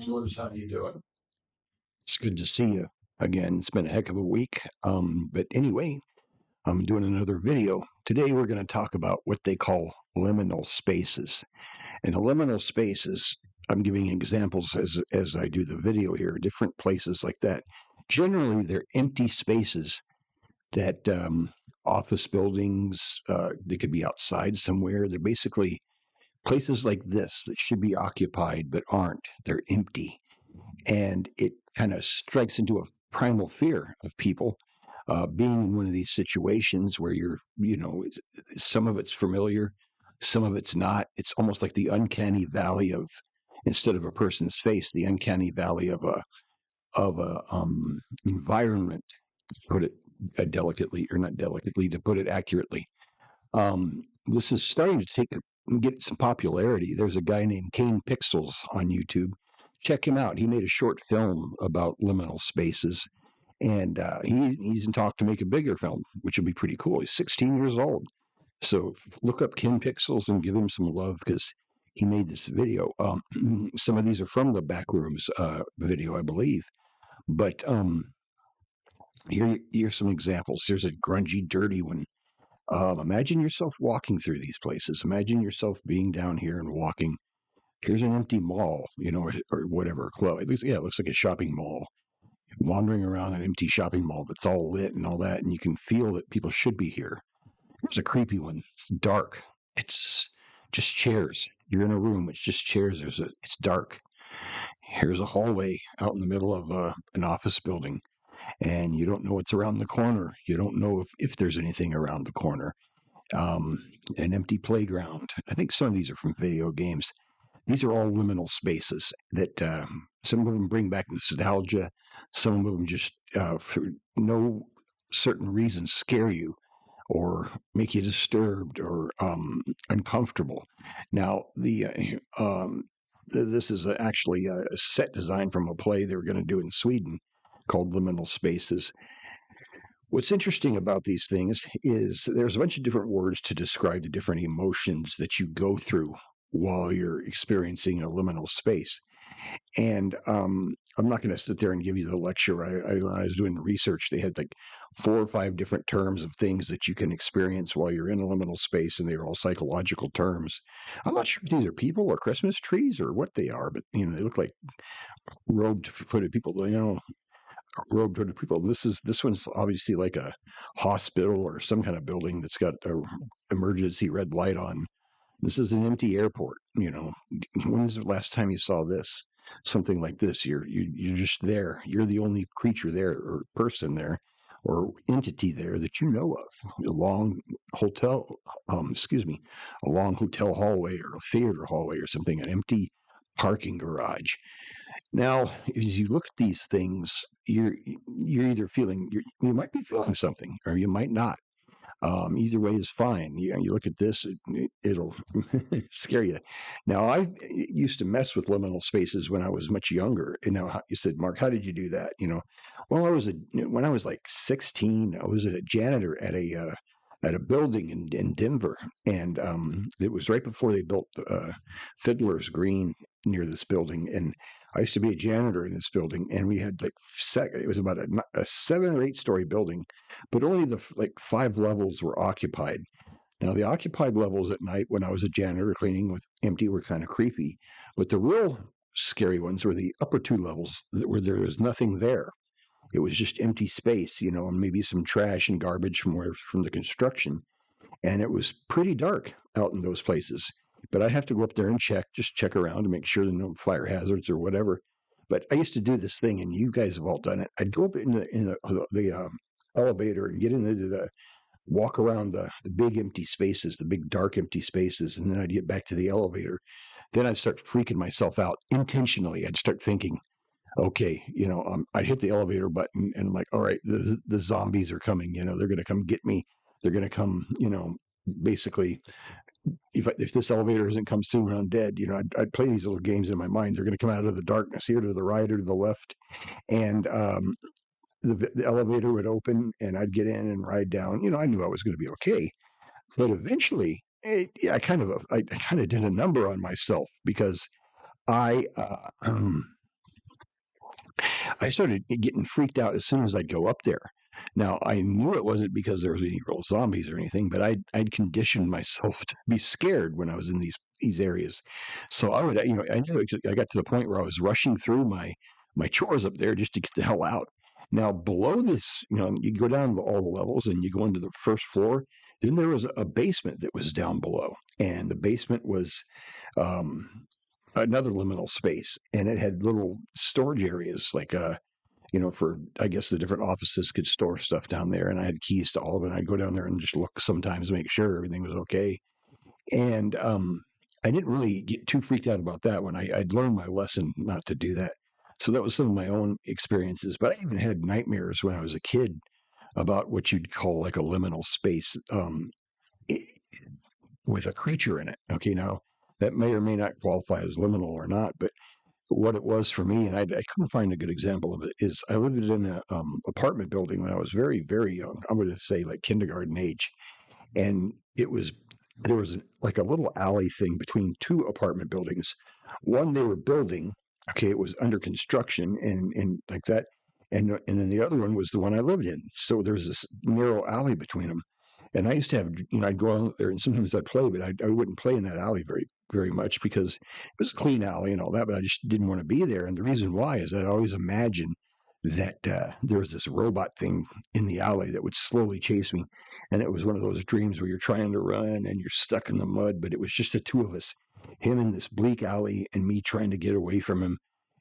George, how you doing? It's good to see you again. It's been a heck of a week. But anyway, I'm doing another video. Today we're going to talk about what they call liminal spaces. And the liminal spaces, I'm giving examples as I do the video here, different places like that. Generally, they're empty spaces that office buildings, they could be outside somewhere. They're basically places like this that should be occupied but aren't. They're empty, and it kind of strikes into a primal fear of people being in one of these situations where some of it's familiar, some of it's not. It's almost like the uncanny valley of, instead of a person's face, the uncanny valley of a environment, to put it delicately, or not delicately, to put it accurately. This is starting to get some popularity. There's a guy named Kane Pixels on YouTube. Check him out. He made a short film about liminal spaces, and he's in talk to make a bigger film, which will be pretty cool. He's 16 years old. So look up Ken Pixels and give him some love because he made this video. Some of these are from the Backrooms video, I believe. But here's some examples. There's a grungy, dirty one. Imagine yourself walking through these places. Imagine yourself being down here and walking. Here's an empty mall, or whatever, club. It looks like a shopping mall. Wandering around an empty shopping mall that's all lit and all that, and you can feel that people should be here. Here's a creepy one. It's dark. It's just chairs. You're in a room. It's just chairs. It's dark. Here's a hallway out in the middle of an office building, and you don't know what's around the corner. You don't know if there's anything around the corner. Um, an empty playground. I think some of these are from video games. These are all liminal spaces that some of them bring back nostalgia. Some of them just, for no certain reason, scare you or make you disturbed or uncomfortable. Now, this is actually a set design from a play they were going to do in Sweden called Liminal Spaces. What's interesting about these things is there's a bunch of different words to describe the different emotions that you go through while you're experiencing a liminal space. And I'm not going to sit there and give you the lecture. When I was doing the research, they had like 4 or 5 different terms of things that you can experience while you're in a liminal space, and they were all psychological terms. I'm not sure if these are people or Christmas trees or what they are, but they look like robed-footed people. Robed-footed people. This one's obviously like a hospital or some kind of building that's got a emergency red light on. This is an empty airport. When's the last time you saw this? Something like this. You're just there. You're the only creature there, or person there, or entity there that you know of. A long hotel, excuse me, a long hotel hallway or a theater hallway or something. An empty parking garage. Now, as you look at these things, you're either you might be feeling something, or you might not. Either way is fine. You look at this, it'll scare you. Now, I used to mess with liminal spaces when I was much younger. And now you said, Mark, how did you do that? Well, when I was like 16, I was a janitor at a building in Denver, and it was right before they built Fiddler's Green near this building, and I used to be a janitor in this building, and we had it was about a 7 or 8 story building, but only the 5 levels were occupied. Now, the occupied levels at night when I was a janitor cleaning with empty were kind of creepy, but the real scary ones were the upper 2 levels where there was nothing there. It was just empty space, and maybe some trash and garbage from the construction, and it was pretty dark out in those places. But I'd have to go up there and just check around to make sure there are no fire hazards or whatever. But I used to do this thing, and you guys have all done it. I'd go up in the elevator and get into walk around the big empty spaces, the big dark empty spaces, and then I'd get back to the elevator. Then I'd start freaking myself out intentionally. I'd start thinking, okay, I'd hit the elevator button and I'm like, all right, the zombies are coming. They're going to come get me. They're going to come, basically, if this elevator doesn't come soon, I'm dead. I'd play these little games in my mind. They're going to come out of the darkness here to the right or to the left, and the elevator would open, and I'd get in and ride down. I knew I was going to be okay, but eventually, I kind of did a number on myself because I I started getting freaked out as soon as I'd go up there. Now I knew it wasn't because there was any real zombies or anything, but I'd conditioned myself to be scared when I was in these areas. So I would, I knew I got to the point where I was rushing through my chores up there just to get the hell out. Now below this, you go down all the levels and you go into the first floor. Then there was a basement that was down below, and the basement was um, another liminal space, and it had little storage areas like for I guess the different offices could store stuff down there, and I had keys to all of it. I'd go down there and just look sometimes to make sure everything was okay. And I didn't really get too freaked out about that one. I'd learned my lesson not to do that. So that was some of my own experiences. But I even had nightmares when I was a kid about what you'd call like a liminal space i- with a creature in it. Okay, now that may or may not qualify as liminal or not, but what it was for me, and I couldn't find a good example of it, is I lived in a apartment building when I was very, very young. I'm going to say like kindergarten age. And there was like a little alley thing between two apartment buildings. One they were building, okay, it was under construction and like that. And then the other one was the one I lived in. So there's this narrow alley between them. And I used to have, I'd go out there and sometimes I'd play, but I wouldn't play in that alley very, very much because it was a clean alley and all that, but I just didn't want to be there. And the reason why is I'd always imagine that there was this robot thing in the alley that would slowly chase me. And it was one of those dreams where you're trying to run and you're stuck in the mud, but it was just the two of us, him in this bleak alley and me trying to get away from him.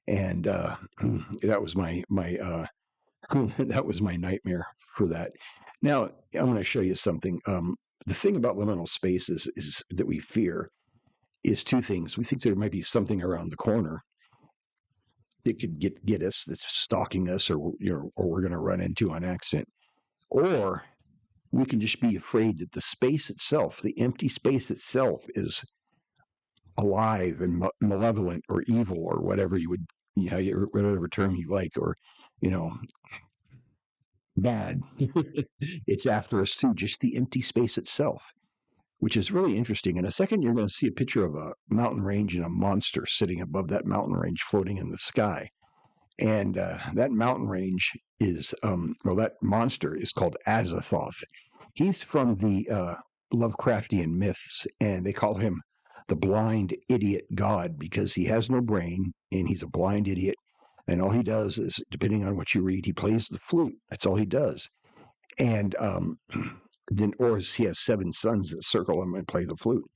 And that was my that was my nightmare for that. Now I'm going to show you something. The thing about liminal spaces is that we fear is two things. We think there might be something around the corner that could get us, that's stalking us, or or we're going to run into on accident, or we can just be afraid that the space itself, the empty space itself, is alive and malevolent or evil or whatever you would, whatever term you like, or you know, bad. It's after us too, just the empty space itself, which is really interesting. In a second, you're going to see a picture of a mountain range and a monster sitting above that mountain range, floating in the sky. And that mountain range is, that monster is called Azathoth. He's from the Lovecraftian myths, and they call him the blind idiot god because he has no brain and he's a blind idiot. And all he does is, depending on what you read, he plays the flute. That's all he does. And then, or he has seven sons that circle him and play the flute.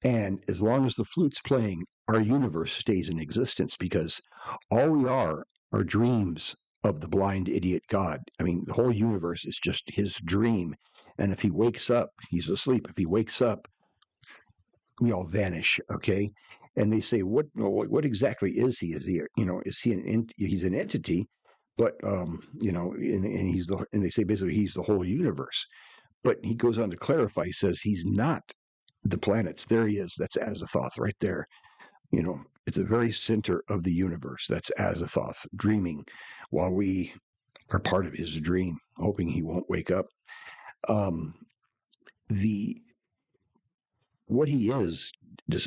And as long as the flute's playing, our universe stays in existence because all we are dreams of the blind idiot God. I mean, the whole universe is just his dream. And if he wakes up, he's asleep. If he wakes up, we all vanish. Okay. And they say, what exactly is he? Is he, is he he's an entity, but, and and they say basically he's the whole universe. But he goes on to clarify, he says he's not the planets. There he is. That's Azathoth right there. It's the very center of the universe. That's Azathoth dreaming while we are part of his dream, hoping he won't wake up. Um, the what he is,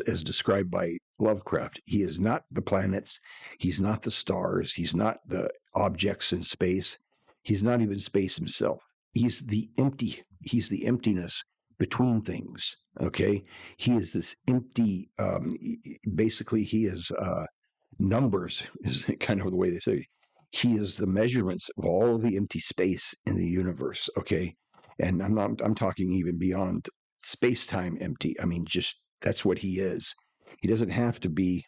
as described by Lovecraft, he is not the planets, he's not the stars, he's not the objects in space, he's not even space himself. He's the emptiness between things. Okay, he is this empty. Basically, he is numbers is kind of the way they say. He is the measurements of all of the empty space in the universe. Okay, and I'm talking even beyond space time empty. I mean, just that's what he is. He doesn't have to be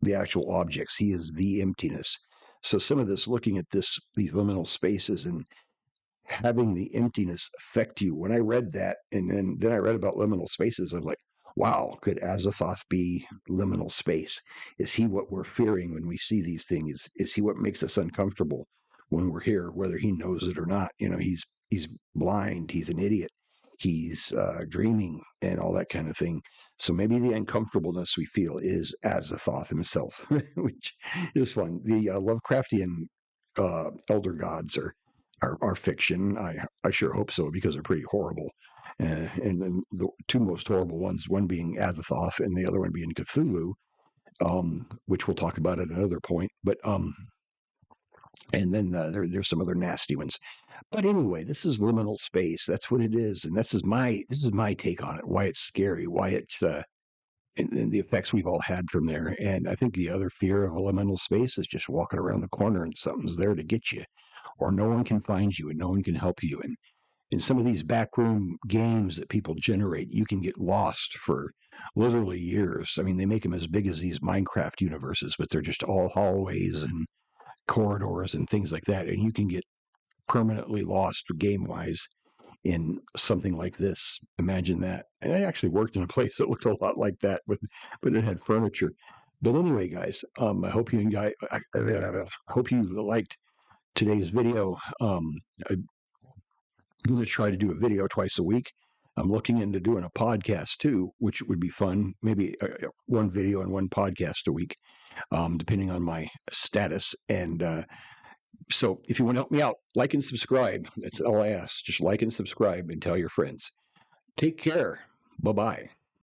the actual objects. He is the emptiness. So some of this, looking at these liminal spaces and having the emptiness affect you. When I read that, and then I read about liminal spaces, I'm like, wow, could Azathoth be liminal space? Is he what we're fearing when we see these things? Is he what makes us uncomfortable when we're here, whether he knows it or not? He's blind. He's an idiot. He's dreaming and all that kind of thing. So maybe the uncomfortableness we feel is Azathoth himself, which is fun. The Lovecraftian elder gods are fiction. I sure hope so because they're pretty horrible. And then the two most horrible ones, one being Azathoth and the other one being Cthulhu, which we'll talk about at another point. But and then there's some other nasty ones. But anyway, this is liminal space. That's what it is, and this is my take on it. Why it's scary. Why it's and the effects we've all had from there. And I think the other fear of a liminal space is just walking around the corner and something's there to get you, or no one can find you and no one can help you. And in some of these backroom games that people generate, you can get lost for literally years. I mean, they make them as big as these Minecraft universes, but they're just all hallways and corridors and things like that. And you can get permanently lost game wise in something like this. Imagine that. And I actually worked in a place that looked a lot like that, but it had furniture. But anyway, guys, I hope I hope you liked today's video. I'm going to try to do a video twice a week. I'm looking into doing a podcast too, which would be fun. Maybe one video and one podcast a week, depending on my status. And so if you want to help me out, like and subscribe. That's all I ask. Just like and subscribe and tell your friends. Take care. Bye bye.